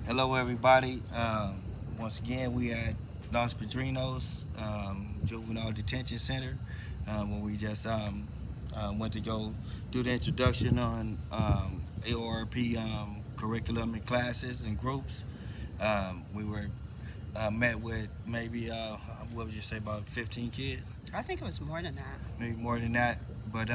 Hello, everybody. Once again, we at Los Pedrinos Juvenile Detention Center, where we just went to go do the introduction on AORP curriculum and classes and groups. We were met with maybe what would you say, about 15 kids, I think it was more than that. maybe more than that. But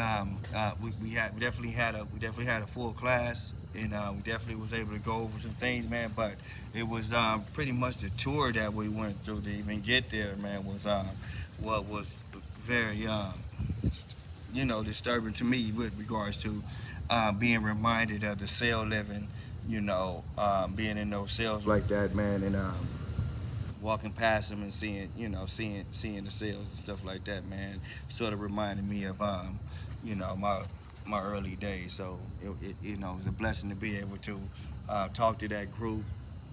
we definitely had a full class, and we definitely was able to go over some things, man. But it was pretty much the tour that we went through to even get there, man. Was what was very disturbing to me with regards to being reminded of the cell living, being in those cells like that, man, and walking past them and seeing the sales and stuff like that, man, sort of reminded me of my early days. So it was a blessing to be able to talk to that group,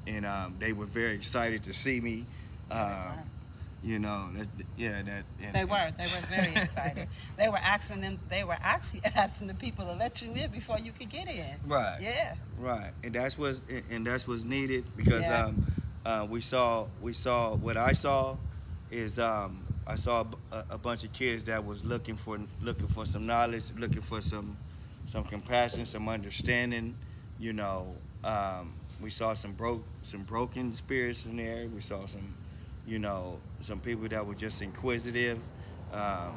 and they were very excited to see me. Uh, that, yeah, that. They were very excited. They were actually asking the people to let you in before you could get in. Right. Yeah. Right, and that's what's needed because Yeah. we saw what I saw is I saw a bunch of kids that was looking for some knowledge, looking for some compassion, some understanding. You know, we saw some broken spirits in there. We saw some people that were just inquisitive. Um,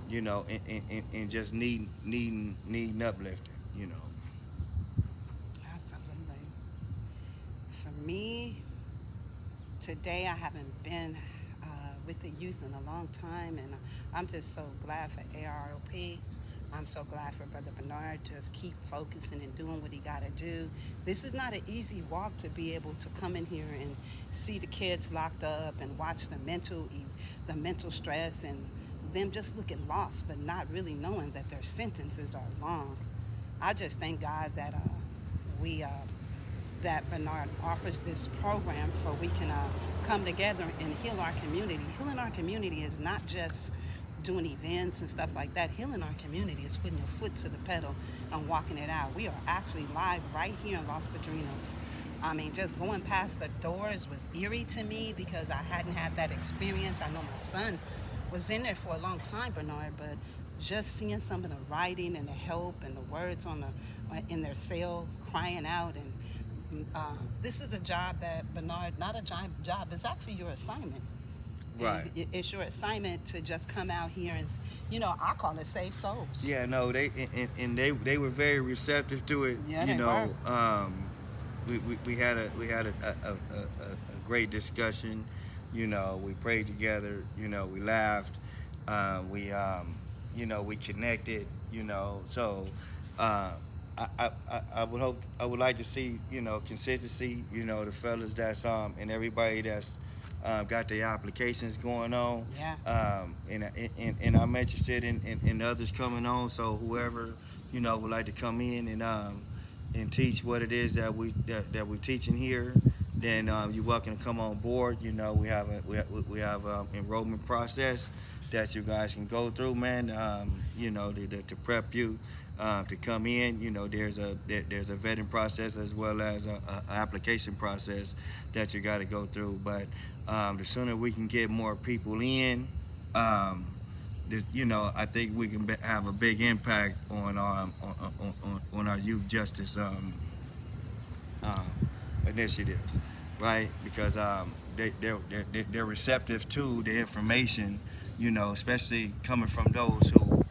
and just needing uplifting. Absolutely. For me, today I haven't been with the youth in a long time, and I'm just so glad for ARLP. I'm so glad for Brother Bernard just keep focusing and doing what he got to do. This is not an easy walk to be able to come in here and see the kids locked up and watch the mental stress and them just looking lost, but not really knowing that their sentences are long. I just thank God that we that Bernard offers this program so we can come together and heal our community. Healing our community is not just doing events and stuff like that. Healing our community is putting your foot to the pedal and walking it out. We are actually live right here in Los Pedrinos. I mean, just going past the doors was eerie to me because I hadn't had that experience. I know my son was in there for a long time, Bernard, but just seeing some of the writing and the help and the words in their cell crying out, and this is a job that Bernard, not a job, it's actually your assignment. Right. And it's your assignment to just come out here and, I call it save souls. Yeah, no, they were very receptive to it. Yeah, they were. We had a great discussion. We prayed together. We laughed. We connected. So I would like to see consistency. The fellas that's and everybody that's got their applications going on. Yeah. And I'm interested in others coming on. So whoever would like to come in and teach what it is that we're teaching here, then you're welcome to come on board. We have enrollment process that you guys can go through, man. To prep you to come in. There's a vetting process as well as a application process that you got to go through. But the sooner we can get more people in, I think we can have a big impact on our youth justice initiatives, right? Because they're receptive to the information, especially coming from those who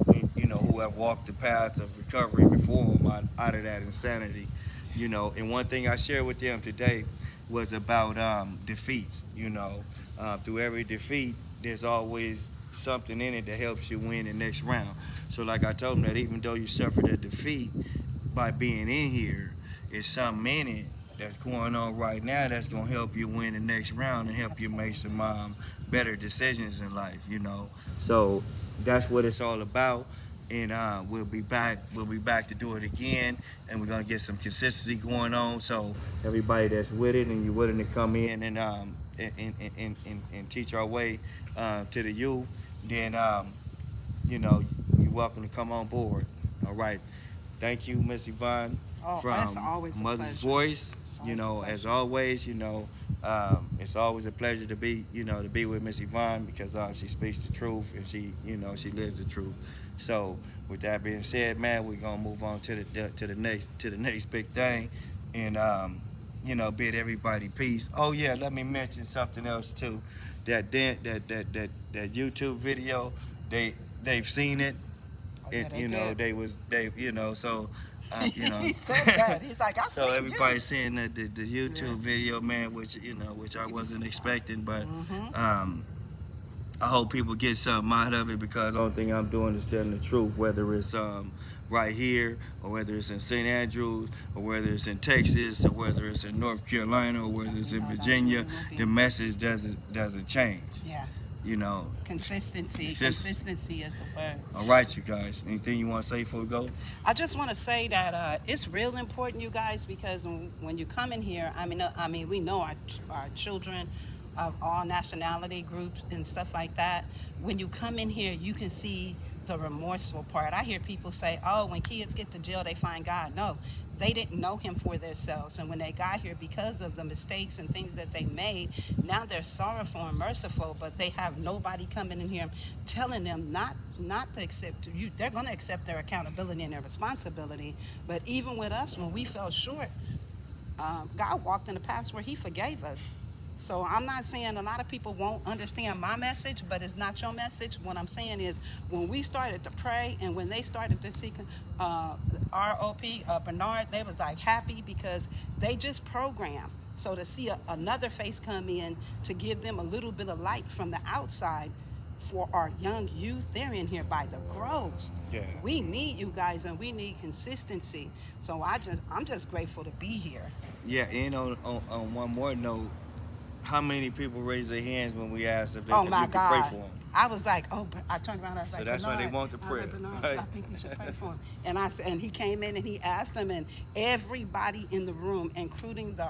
have walked the path of recovery before them out of that insanity, And one thing I shared with them today was about defeats. Through every defeat, there's always something in it that helps you win the next round. So like I told them, that even though you suffered a defeat by being in here, there's something in it that's going on right now that's going to help you win the next round and help you make some better decisions in life. So that's what it's all about. And we'll be back to do it again, and we're gonna get some consistency going on. So everybody that's with it and you're willing to come in and teach our way to the youth, then you're welcome to come on board. All right. Thank you, Miss Yvonne. Oh, that's always a Mother's pleasure. Voice. It's You always a know, pleasure. as always, it's always a pleasure to be, to be with Miss Yvonne because she speaks the truth and she lives the truth. So, with that being said, man, we're gonna move on to the next big thing, and bid everybody peace. Oh yeah, let me mention something else too. That YouTube video, they've seen it. Oh yeah, they did. So He said that. He's like, I so seen you. everybody's seeing the Yeah. YouTube video, man, which I wasn't expecting, but Mm-hmm. I hope people get something out of it because the only thing I'm doing is telling the truth, whether it's right here or whether it's in St. Andrews or whether it's in Texas or whether it's in North Carolina or whether it's in Virginia. The message doesn't change. Yeah. You know. Consistency. Just- Consistency is the word. All right, you guys. Anything you want to say before we go? I just want to say that it's real important, you guys, because when you come in here, I mean, we know our children of all nationality groups and stuff like that. When you come in here, you can see the remorseful part. I hear people say, "Oh, when kids get to jail, they find God." No, they didn't know Him for themselves, and when they got here, because of the mistakes and things that they made, now they're sorrowful and merciful. But they have nobody coming in here telling them not to accept you. They're going to accept their accountability and their responsibility. But even with us, when we fell short, God walked in the past where He forgave us. So I'm not saying a lot of people won't understand my message, but it's not your message. What I'm saying is when we started to pray and when they started to seek ROP, Bernard, they was like happy because they just programmed. So to see another face come in to give them a little bit of light from the outside for our young youth, they're in here by the groves. Yeah. We need you guys and we need consistency. So I'm just grateful to be here. Yeah, and on one more note, how many people raise their hands when we asked if Oh we my could pray God. for them? I was like, oh, but I turned around. I was So like, that's why they Bernard. want the I was like, prayer, Bernard, right? I think we should pray for him. And I said, and he came in and he asked them, and everybody in the room, including the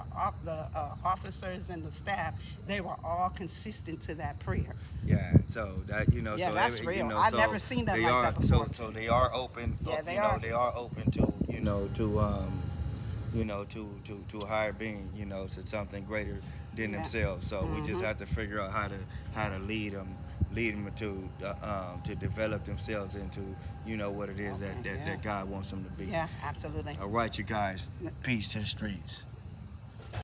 officers and the staff, they were all consistent to that prayer. Yeah, so that Yeah, so that's every, real. so I've never seen that they like are that before. so they are open. Yeah, they are. They are open to to a higher being, to something greater than Yeah. themselves. So we just Mhm. have to figure out how to lead them to develop themselves into what it is Okay, that yeah. God wants them to be. Yeah, absolutely. All right, you guys. Peace to the streets.